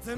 Oh,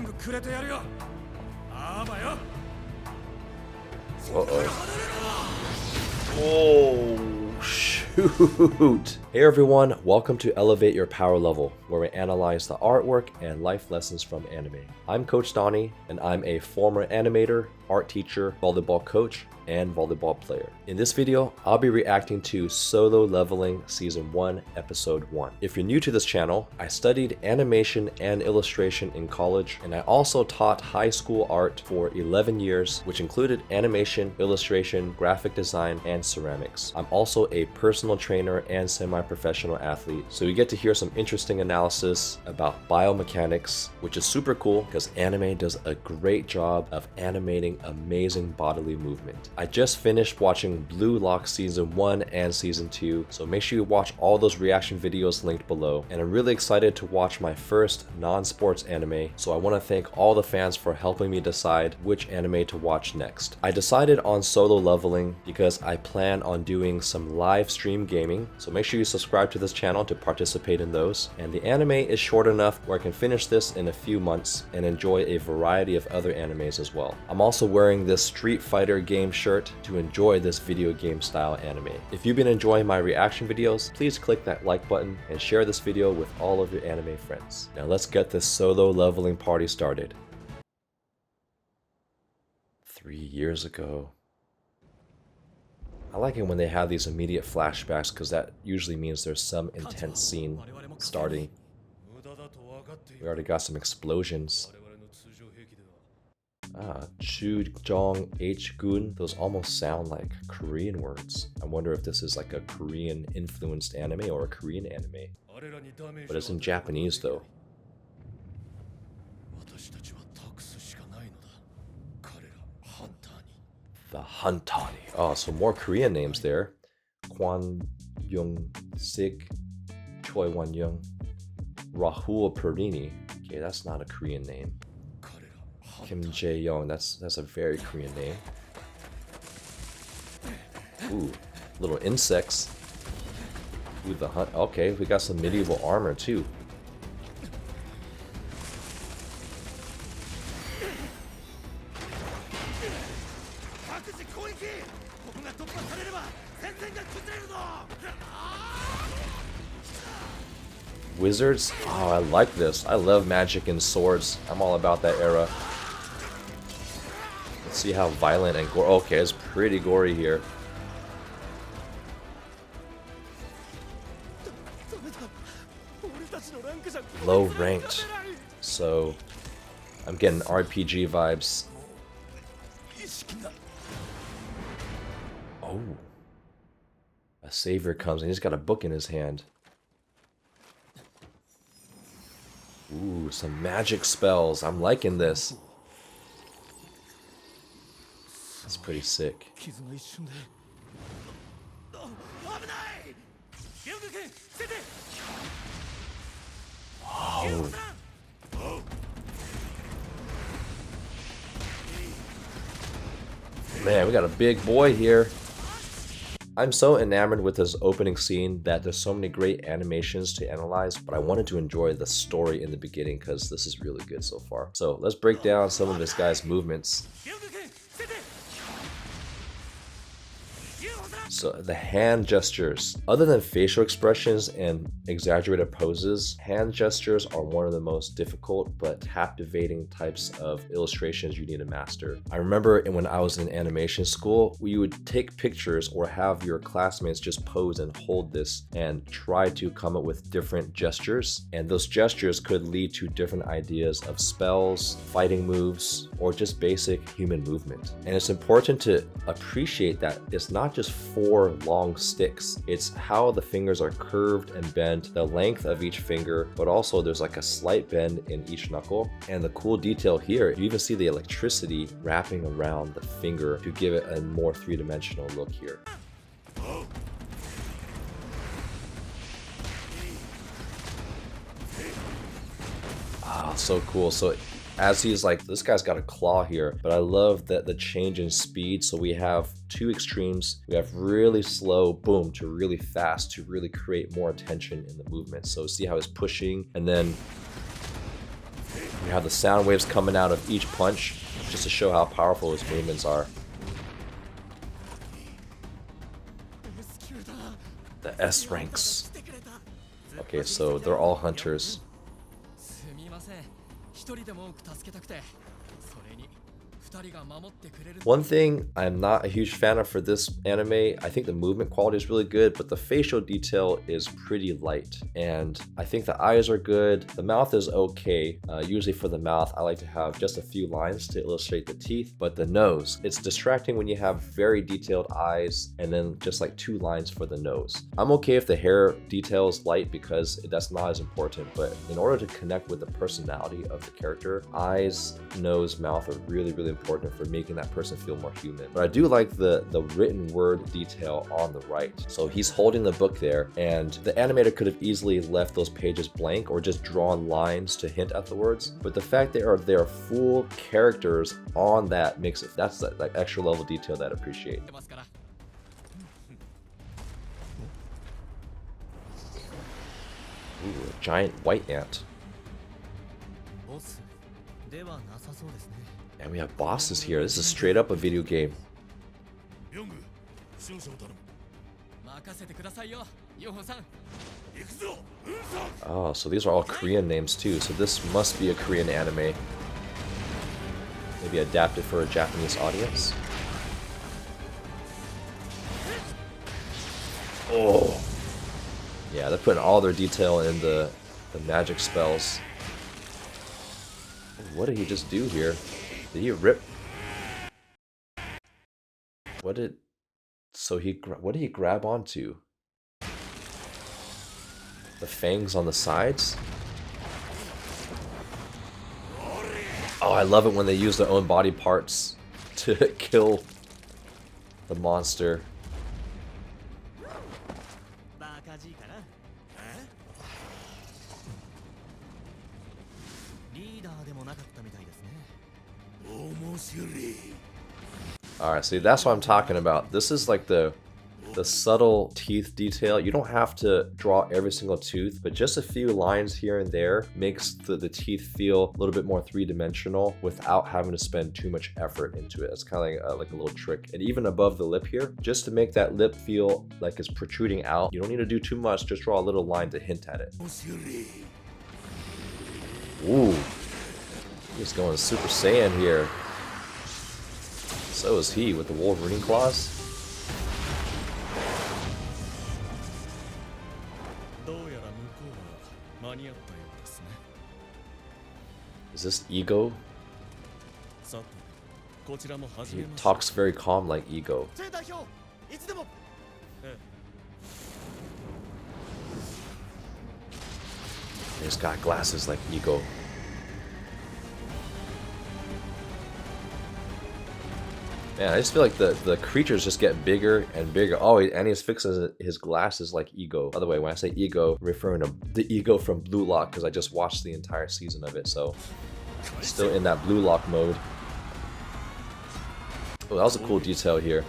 shoot. Hey everyone, welcome to Elevate Your Power Level, where we analyze the artwork and life lessons from anime. I'm Coach Donnie, and I'm a former animator, art teacher, volleyball coach, and volleyball player. In this video, I'll be reacting to Solo Leveling Season 1, Episode 1. If you're new to this channel, I studied animation and illustration in college, and I also taught high school art for 11 years, which included animation, illustration, graphic design, and ceramics. I'm also a personal trainer and semi-professional athlete, so you get to hear some interesting analysis about biomechanics, which is super cool because anime does a great job of animating amazing bodily movement. I just finished watching Blue Lock Season 1 and Season 2, so make sure you watch all those reaction videos linked below. And I'm really excited to watch my first non-sports anime, so I want to thank all the fans for helping me decide which anime to watch next. I decided on Solo Leveling because I plan on doing some live stream gaming, so make sure you subscribe to this channel to participate in those. And the anime is short enough where I can finish this in a few months and enjoy a variety of other animes as well. I'm also wearing this Street Fighter game shirt to enjoy this video game style anime. If you've been enjoying my reaction videos, please click that like button and share this video with all of your anime friends. Now let's get this Solo Leveling party started. 3 years ago. I like it when they have these immediate flashbacks because that usually means there's some intense scene starting. We already got some explosions. Chujong H-gun. Those almost sound like Korean words. I wonder if this is like a Korean influenced anime or a Korean anime. But it's in Japanese though. The Hantani. Oh, so more Korean names there. Kwon Young Sik, Choi Won Young, Rahul Perini. Okay, that's not a Korean name. Kim Jae Young. That's a very Korean name. Ooh, little insects. Ooh, the hunt. Okay, we got some medieval armor too. Wizards? Oh, I like this. I love magic and swords. I'm all about that era. Let's see how violent and gore. Okay, it's pretty gory here. Low ranked. So, I'm getting RPG vibes. Oh. A savior comes and he's got a book in his hand. Ooh, some magic spells. I'm liking this. That's pretty sick. Oh. Man, we got a big boy here. I'm so enamored with this opening scene that there's so many great animations to analyze, but I wanted to enjoy the story in the beginning because this is really good so far. So let's break down some of this guy's movements. So the hand gestures. Other than facial expressions and exaggerated poses, hand gestures are one of the most difficult but captivating types of illustrations you need to master. I remember when I was in animation school, we would take pictures or have your classmates just pose and hold this and try to come up with different gestures. And those gestures could lead to different ideas of spells, fighting moves, or just basic human movement. And it's important to appreciate that it's not just 4 long sticks. It's how the fingers are curved and bent, the length of each finger, but also there's like a slight bend in each knuckle. And the cool detail here, you even see the electricity wrapping around the finger to give it a more three-dimensional look here. Ah, so cool. So as he's like, this guy's got a claw here, but I love that the change in speed. So we have 2 extremes. We have really slow, boom, to really fast to really create more tension in the movement. So see how he's pushing and then You have the sound waves coming out of each punch just to show how powerful his movements are. The S ranks. Okay, so they're all hunters. One thing I'm not a huge fan of for this anime, I think the movement quality is really good, but the facial detail is pretty light. And I think the eyes are good. The mouth is okay. Usually for the mouth, I like to have just a few lines to illustrate the teeth, but the nose, it's distracting when you have very detailed eyes and then just like 2 lines for the nose. I'm okay if the hair detail is light because that's not as important, but in order to connect with the personality of the character, eyes, nose, mouth are really, really important for making that person feel more human. But I do like the written word detail on the right. So he's holding the book there, and the animator could have easily left those pages blank or just drawn lines to hint at the words. But the fact they are full characters on that makes it, that's that extra level detail that I appreciate. Ooh, a giant white ant. And we have bosses here. This is straight up a video game. Oh, so these are all Korean names too. So this must be a Korean anime. Maybe adapted for a Japanese audience. Oh. Yeah, they're putting all their detail in the magic spells. What did he just do here? Did he rip? What did he grab onto? The fangs on the sides? Oh, I love it when they use their own body parts to kill the monster. Alright, see, that's what I'm talking about. This is like the subtle teeth detail. You don't have to draw every single tooth, but just a few lines here and there makes the teeth feel a little bit more three-dimensional without having to spend too much effort into it. It's kind of like a little trick. And even above the lip here, just to make that lip feel like it's protruding out, you don't need to do too much, just draw a little line to hint at it. Ooh. He's going Super Saiyan here. So is he with the Wolverine claws. Is this Ego? He talks very calm like Ego. He's got glasses like Ego. Man, I just feel like the creatures just get bigger and bigger. Oh, and he's fixing his glasses like Ego. By the way, when I say Ego, I'm referring to the Ego from Blue Lock because I just watched the entire season of it, so still in that Blue Lock mode. Oh, that was a cool detail here.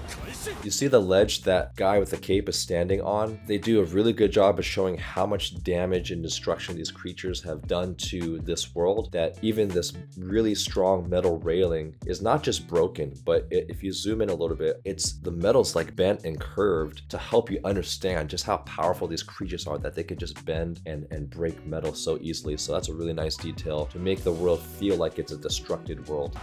You see the ledge that guy with the cape is standing on? They do a really good job of showing how much damage and destruction these creatures have done to this world, that even this really strong metal railing is not just broken, but if you zoom in a little bit, the metal's like bent and curved to help you understand just how powerful these creatures are, that they can just bend and break metal so easily. So that's a really nice detail to make the world feel like it's a destructed world.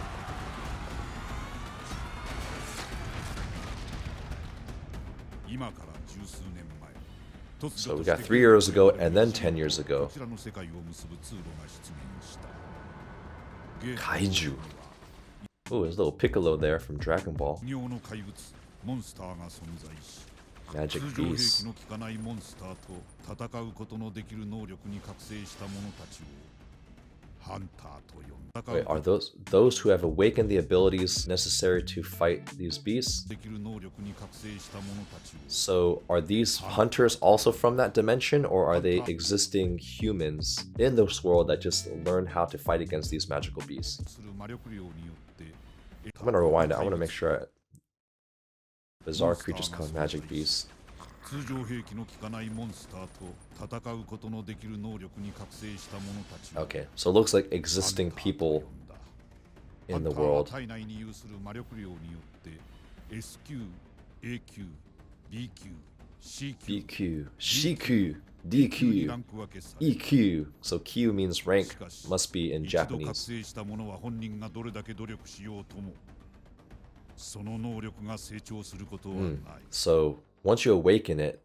So we got 3 years ago and then 10 years ago. Kaiju. Oh, there's a little Piccolo there from Dragon Ball. Magic beast. Wait, are those who have awakened the abilities necessary to fight these beasts? So are these hunters also from that dimension, or are they existing humans in this world that just learn how to fight against these magical beasts? I'm gonna rewind it. I want to make sure bizarre creatures called magic beasts. 通常兵器の効かないモンスターと戦うことのできる能力に覚醒した者たち。 Okay, so it looks like existing people in the world. 体内に有する魔力量によって S 級、A 級、B 級、C 級、B Q, C Q, D Q, E Q. So Q means rank, must be in 一度覚 Japanese. 醒した者は本人がどれだけ努力しようともその能力が成長することはない。 So once you awaken it,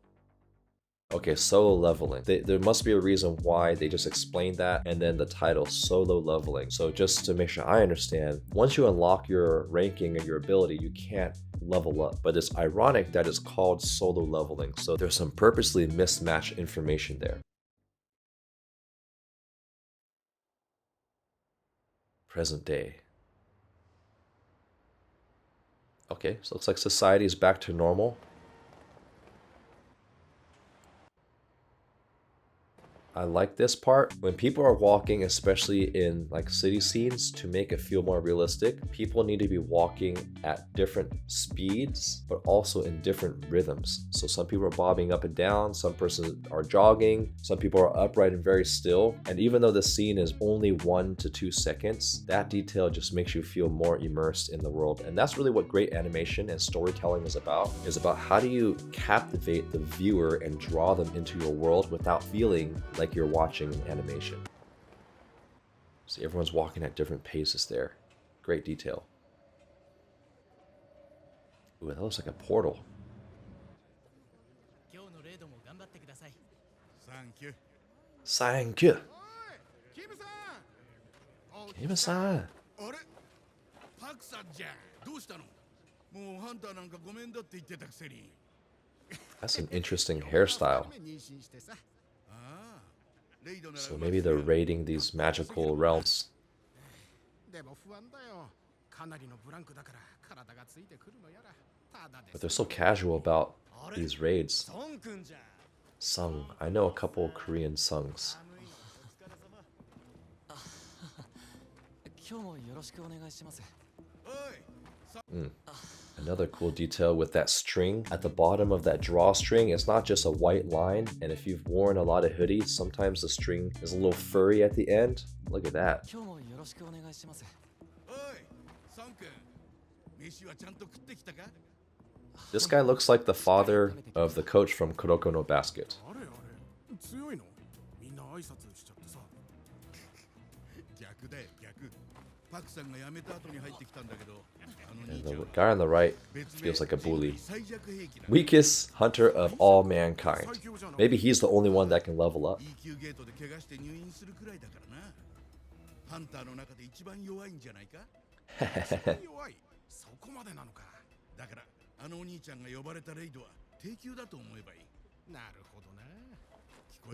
okay, solo leveling. There must be a reason why they just explained that, and then the title, solo leveling. So just to make sure I understand, once you unlock your ranking and your ability, you can't level up. But it's ironic that it's called solo leveling. So there's some purposely mismatched information there. Present day. Okay, so it looks like society is back to normal. I like this part. When people are walking, especially in like city scenes, to make it feel more realistic, people need to be walking at different speeds, but also in different rhythms. So some people are bobbing up and down, some persons are jogging, some people are upright and very still. And even though the scene is only 1 to 2 seconds, that detail just makes you feel more immersed in the world. And that's really what great animation and storytelling is about how do you captivate the viewer and draw them into your world without feeling like you're watching an animation. See, everyone's walking at different paces there. Great detail. Ooh, that looks like a portal. Thank you. Kim-san. That's an interesting hairstyle. So maybe they're raiding these magical realms. But they're so casual about these raids. Sung. I know a couple Korean songs. Another cool detail with that string at the bottom of that drawstring, it's not just a white line, and if you've worn a lot of hoodies, sometimes the string is a little furry at the end. Look at that. This guy looks like the father of the coach from Kuroko no Basket. And the guy on the right feels like a bully. Weakest hunter of all mankind. Maybe he's the only one that can level up.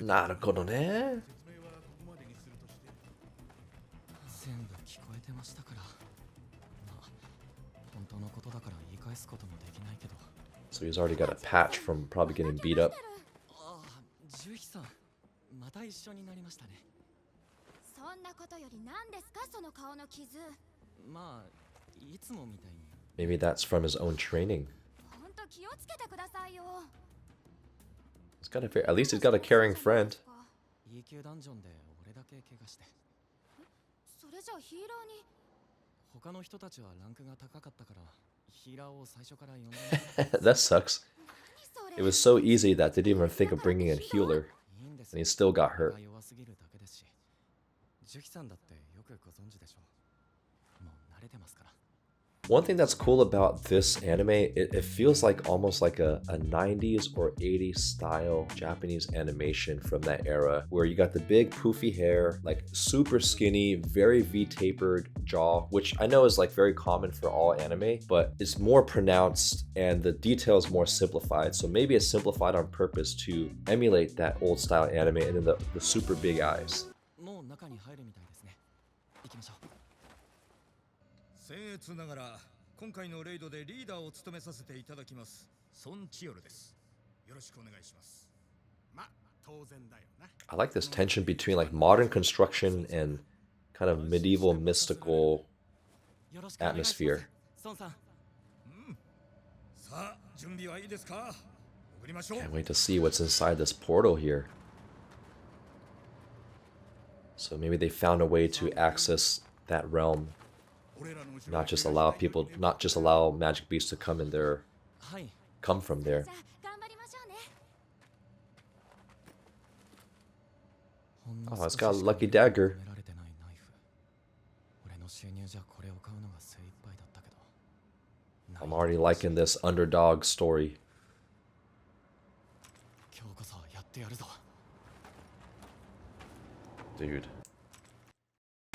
Naruhodo ne. So he's already got a patch from probably getting beat up. Maybe that's from his own training. He's got at least he's got a caring friend. That sucks. It was so easy that they didn't even think of bringing in healer, and he still got hurt. One thing that's cool about this anime, it feels like almost like a 90s or 80s style Japanese animation from that era, where you got the big poofy hair, like super skinny, very V-tapered jaw, which I know is like very common for all anime, but it's more pronounced and the detail is more simplified. So maybe it's simplified on purpose to emulate that old style anime, and then the super big eyes. 僭越ながら今回のレイドでリーダーを務めさせていただきますソン・チヨルです。よろしくお願いします。I like this tension between like modern construction and kind of medieval mystical atmosphere. さあ準備はいいですか。小 Can't wait to see what's inside this portal here. So maybe they found a way to access that realm. Not just allow magic beasts to come in there, come from there. Oh, it's got a lucky dagger. I'm already liking this underdog story. Dude.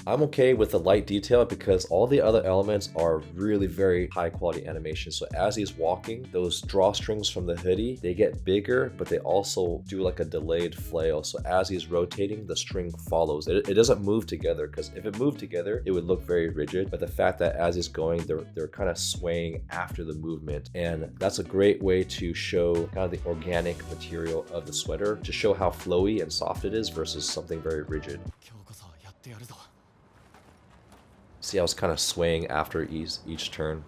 I'm okay with the light detail because all the other elements are really very high quality animation. So as he's walking, those drawstrings from the hoodie, they get bigger, but they also do like a delayed flail. So as he's rotating, the string follows. It doesn't move together, because if it moved together, it would look very rigid. But the fact that as he's going, they're kind of swaying after the movement. And that's a great way to show kind of the organic material of the sweater, to show how flowy and soft it is versus something very rigid. See, I was kind of swaying after each turn.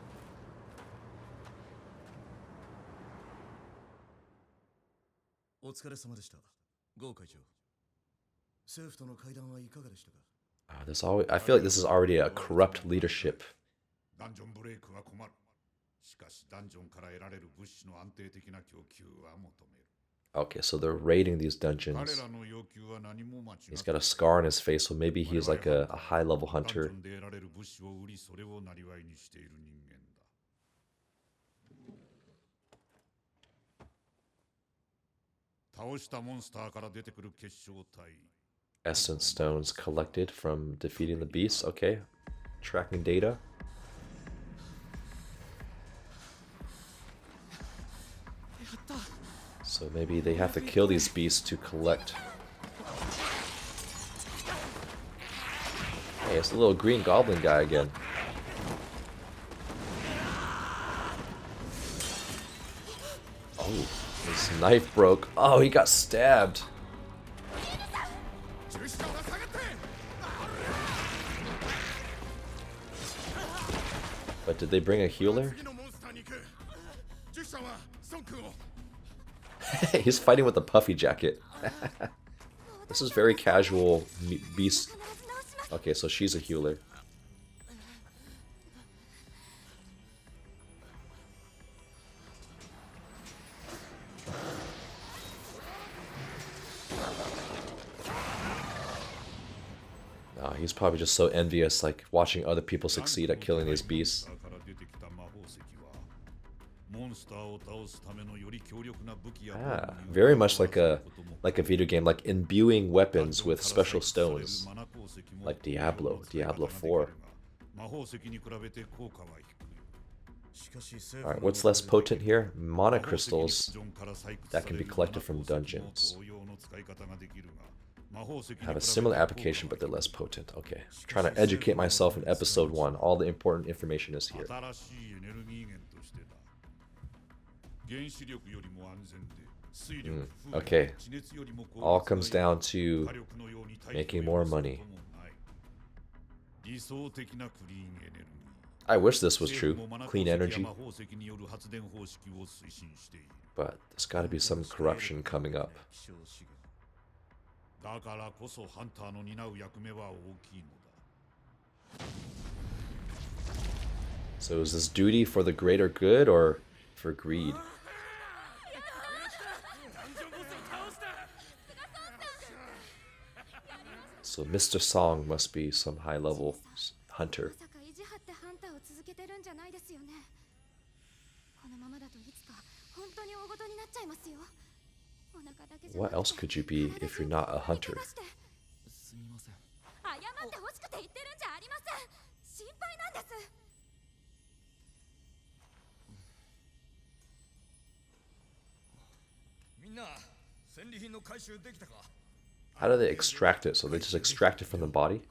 I feel like this is already a corrupt leadership. Okay, so they're raiding these dungeons. He's got a scar on his face, so maybe he's like a high-level hunter. Essence stones collected from defeating the beasts. Okay, tracking data. So maybe they have to kill these beasts to collect. Hey, it's the little green goblin guy again. Oh, his knife broke. Oh, he got stabbed. But did they bring a healer? He's fighting with a puffy jacket. This is very casual beast. Okay, so she's a healer. Oh, he's probably just so envious, like watching other people succeed at killing these beasts. Ah, very much like a video game, like imbuing weapons with special stones, like Diablo 4. Alright, what's less potent here? Mana crystals that can be collected from dungeons. Have a similar application, but they're less potent. Okay, I'm trying to educate myself in episode 1. All the important information is here. Okay, all comes down to making more money. I wish this was true, clean energy. But there's got to be some corruption coming up. So is this duty for the greater good or for greed? So Mr. Song must be some high-level hunter. What else could you be if you're not a hunter? How do they extract it? So they just extract it from the body?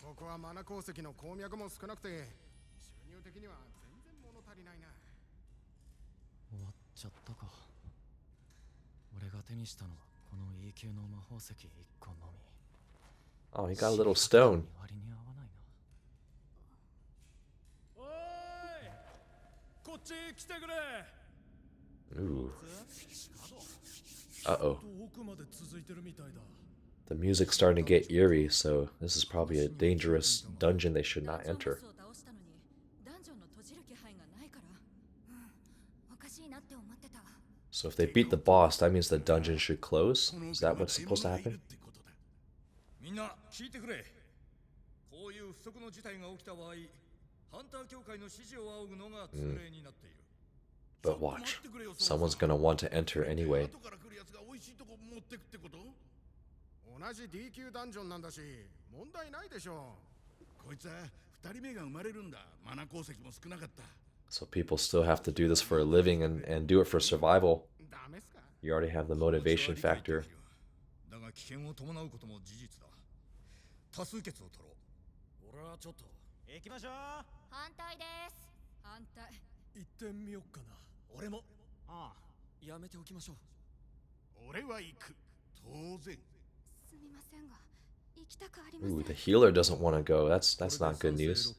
Oh, he got a little stone. Ooh. Uh-oh. The music's starting to get eerie, so this is probably a dangerous dungeon they should not enter. So if they beat the boss, that means the dungeon should close? Is that what's supposed to happen? But watch, someone's gonna want to enter anyway. 同じ D 級ダンジョンなんだし問題ないでしょう。こいつは2人目が生まれるんだ。マナ功績も少なかった。 So people still have to do this for a living and do it for survival. You already have the motivation factor. だが危険を伴うことも事実だ。多数決を取ろう。俺はちょっと行きましょう。反対です。反対。行ってみよっかな。俺も。ああ、やめておきましょう。俺は行く。当然。 Ooh, the healer doesn't want to go. That's not good news.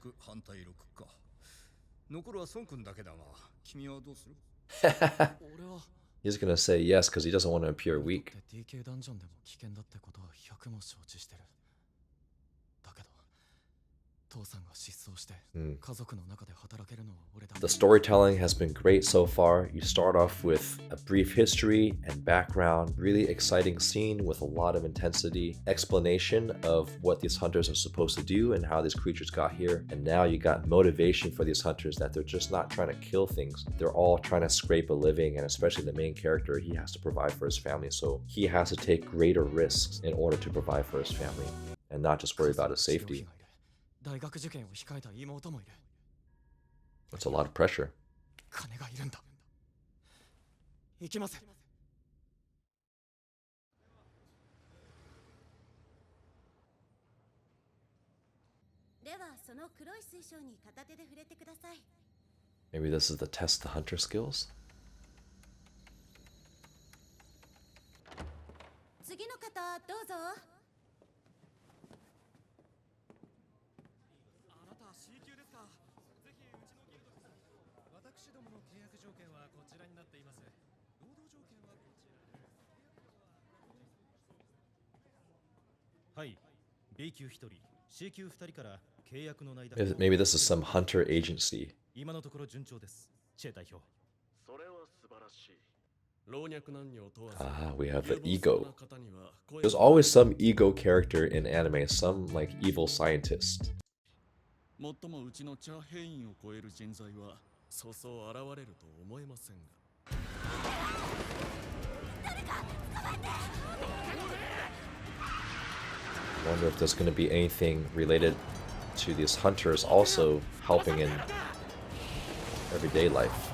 He's gonna say yes because he doesn't want to appear weak. The storytelling has been great so far. You start off with a brief history and background, really exciting scene with a lot of intensity, explanation of what these hunters are supposed to do and how these creatures got here. And now you got motivation for these hunters that they're just not trying to kill things. They're all trying to scrape a living, and especially the main character, he has to provide for his family. So he has to take greater risks in order to provide for his family and not just worry about his safety. That's a lot of pressure. Maybe this is to test the hunter skills? Maybe this is some hunter agency. Ah, we have the ego. There's always some ego character in anime, some like evil scientist. I wonder if there's going to be anything related to these hunters also helping in everyday life.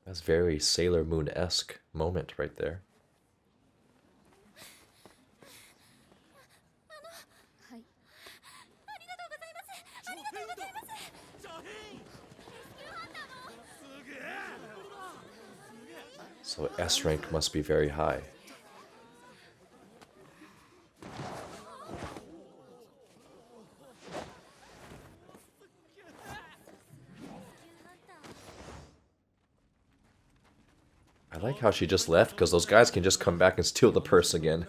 That's very Sailor Moon-esque moment right there. So S rank must be very high. I like how she just left because those guys can just come back and steal the purse again.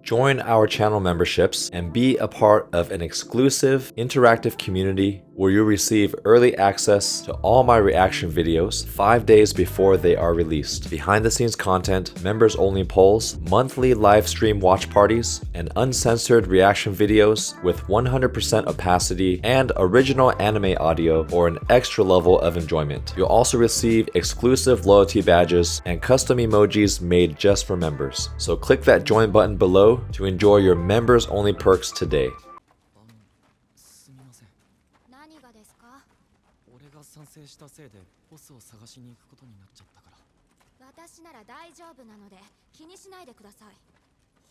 Join our channel memberships and be a part of an exclusive interactive community where you'll receive early access to all my reaction videos 5 days before they are released. Behind the scenes content, members only polls, monthly live stream watch parties, and uncensored reaction videos with 100% opacity and original anime audio for an extra level of enjoyment. You'll also receive exclusive loyalty badges and custom emojis made just for members. So click that join button below to enjoy your members only perks today.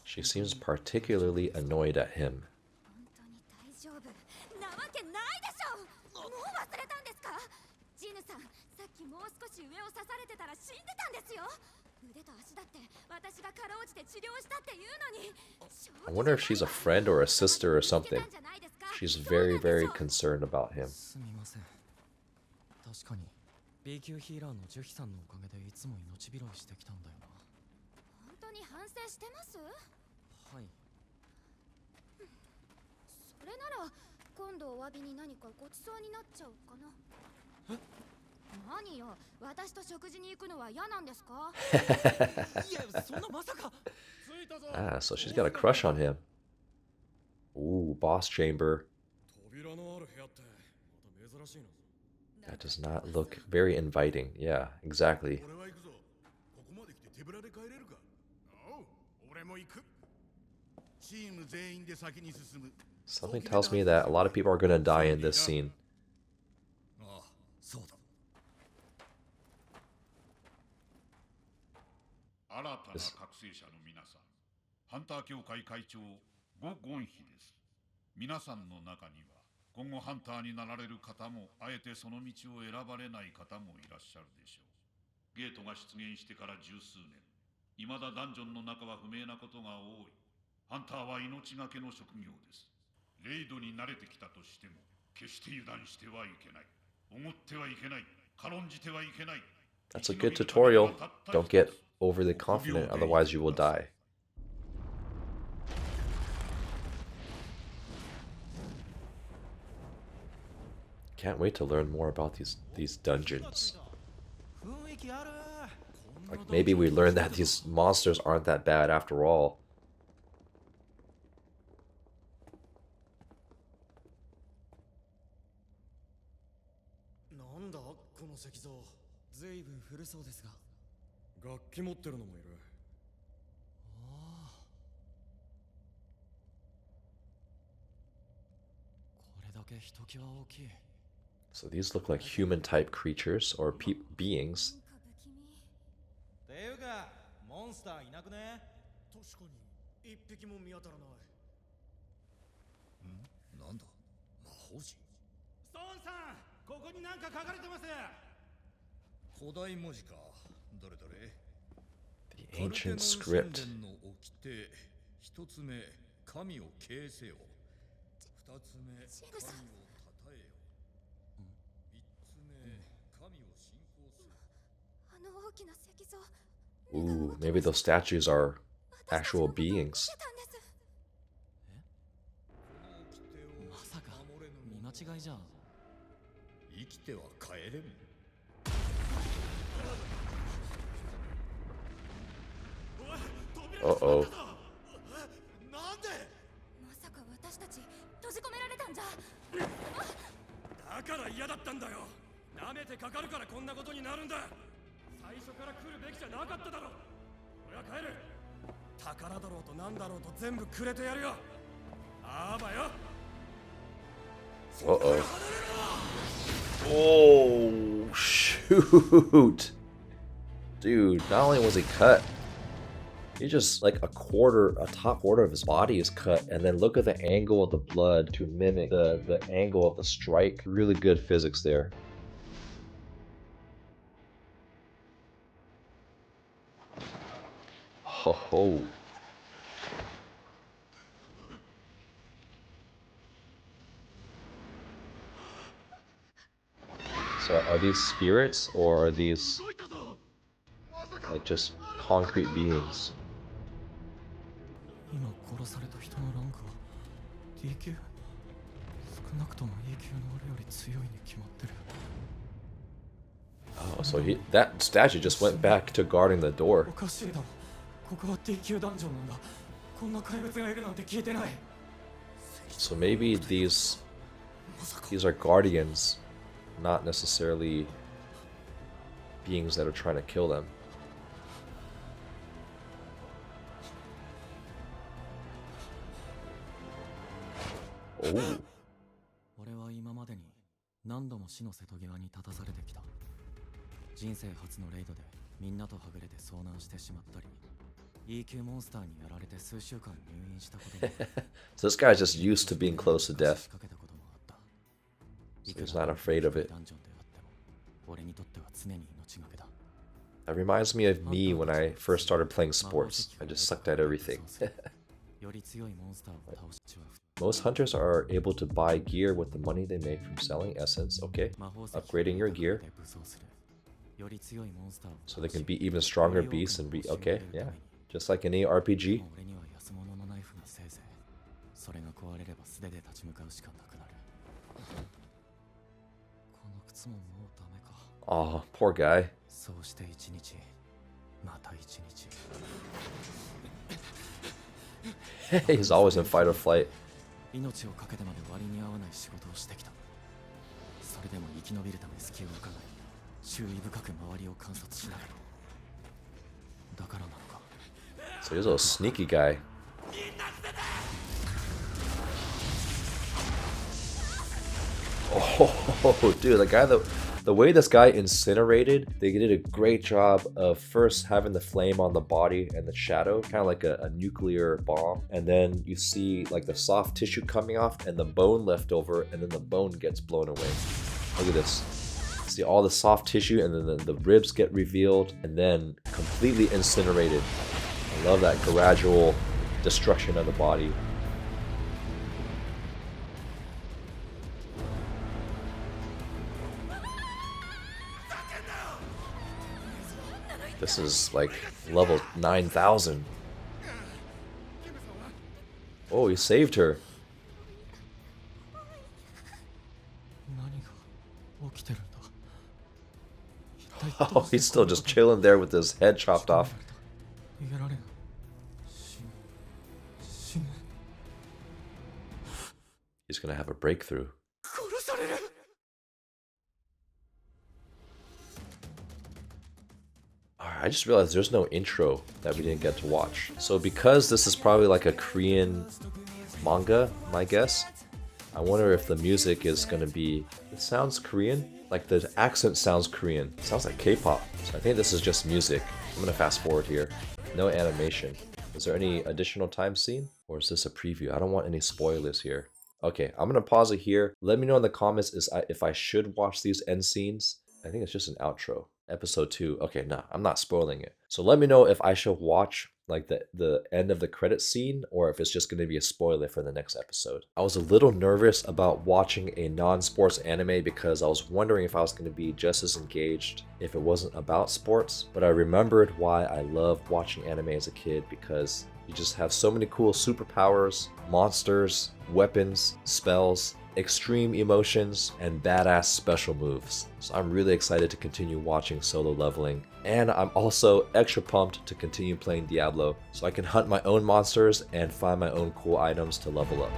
She seems particularly annoyed at him. もう忘れたんですか？ジヌさん、さっきもう少し上を刺されてたら死んでたんですよ。腕と足だって私がかろうじて治療したっていうのに。 I wonder if she's a friend or a sister or something. She's very, very concerned about him. すみません。確かに B 級ヒーラーのジュヒさんのおかげでいつも命拾いしてきたんだよな。本当に反省してます？はい。それなら今度お詫びに何かごちそうになっちゃうかな。何よ、私と食事に行くのは嫌なんですか？いや、そんなまさか。Ah, so she's got a crush on him. Ooh, boss chamber. 扉のある部屋ってまた珍しいの。 That does not look very inviting. Yeah, exactly. 俺は行くぞ。ここまで来て手ぶらで帰れるか。おう、俺も行く。チーム全員で先に進む。 Something tells me that a lot of people are gonna die in this scene. ああ、そうだ。新たな覚醒者の皆さん、ハンター協会会長ゴ・ゴンヒです。皆さんの中には今後ハンターになられる方も、あえてその道を選ばれない方もいらっしゃるでしょう。ゲートが出現してから十数年、未だダンジョンの中は不明なことが多い。ハンターは命がけの職業です。レイドに慣れてきたとしても、決して油断してはいけない。おごってはいけない。軽んじてはいけない。 That's a good tutorial. Don't get overly confident, otherwise you will die. Can't wait to learn more about these dungeons. Like maybe we learn that these monsters aren't that bad after all. なんだこの石像。ずいぶん古そうですが。楽器持ってるのもいる。ああ。これだけひときわ大きい。 So these look like human type creatures or beings. ていうか、モンスターいなくね？確かに一匹も見当たらない。なんだ、魔法陣。ストーンさん、ここになんか書かれてます。古代文字か。どれどれ。 The ancient script. の掟。一つ目、神を敬せよ。二つ目、神を称えよ。三つ目、神を信仰する。あの大きな石像。 Ooh, maybe those statues are actual beings. まさか見間違いじゃ。生きては帰れん。 Uh-oh. なんで？まさか私たち閉じ込められたんじゃ。だから嫌だったんだよ。舐めてかかるからこんなことになるんだ。最初から来るべきじゃなかっただろ。俺は帰る。宝だろうとなんだろうと全部くれてやるよ。あばよ。 Uh-oh. Oh, shoot. Dude, not only was he cut, he just like a top quarter of his body is cut, and then look at the angle of the blood to mimic the angle of the strike. Really good physics there. Ho ho. So are these spirits or are these like just concrete beings? 今殺された人のランクは D 級。少なくとも E 級の俺より強いに決まってる。 Oh, so that statue just went back to guarding the door. おかしいだろ。ここは D 級ダンジョンなんだ。こんな怪物がいるなんて聞いてない。 So maybe these are guardians, not necessarily beings that are trying to kill them. Oh. 俺は今までに何度も死の瀬戸際に立たされてきた。人生初のレイドでみんなとはぐれて遭難してしまったり、E 級モンスターにやられて数週間入院したことも。 So this guy's just used to being close to death. 仕掛けたこともあった。So he's not afraid of it. That reminds me of me when I first started playing sports. I just sucked at everything. Most hunters are able to buy gear with the money they make from selling essence, okay? Upgrading your gear. So they can be even stronger beasts and be okay, yeah. Just like any RPG. Oh, poor guy. He's always in fight or flight. So he's a little sneaky guy. Oh, dude, the way this guy incinerated, they did a great job of first having the flame on the body and the shadow, kind of like a nuclear bomb. And then you see like the soft tissue coming off and the bone left over, and then the bone gets blown away. Look at this. See all the soft tissue, and then the ribs get revealed and then completely incinerated. I love that gradual destruction of the body. This is like level 9,000. Oh, he saved her. Oh, he's still just chilling there with his head chopped off. He's gonna have a breakthrough. I just realized there's no intro that we didn't get to watch. So because this is probably like a Korean manga, my guess, I wonder if the music is gonna be... It sounds Korean? Like the accent sounds Korean. It sounds like K-pop. So I think this is just music. I'm gonna fast forward here. No animation. Is there any additional time scene? Or is this a preview? I don't want any spoilers here. Okay, I'm gonna pause it here. Let me know in the comments if I should watch these end scenes. I think it's just an outro. Episode 2. Okay, no, I'm not spoiling it. So let me know if I should watch like the end of the credit scene, or if it's just going to be a spoiler for the next episode. I was a little nervous about watching a non-sports anime because I was wondering if I was going to be just as engaged if it wasn't about sports, but I remembered why I loved watching anime as a kid, because you just have so many cool superpowers, monsters, weapons, spells, extreme emotions, and badass special moves. So I'm really excited to continue watching Solo Leveling, and I'm also extra pumped to continue playing Diablo so I can hunt my own monsters and find my own cool items to level up.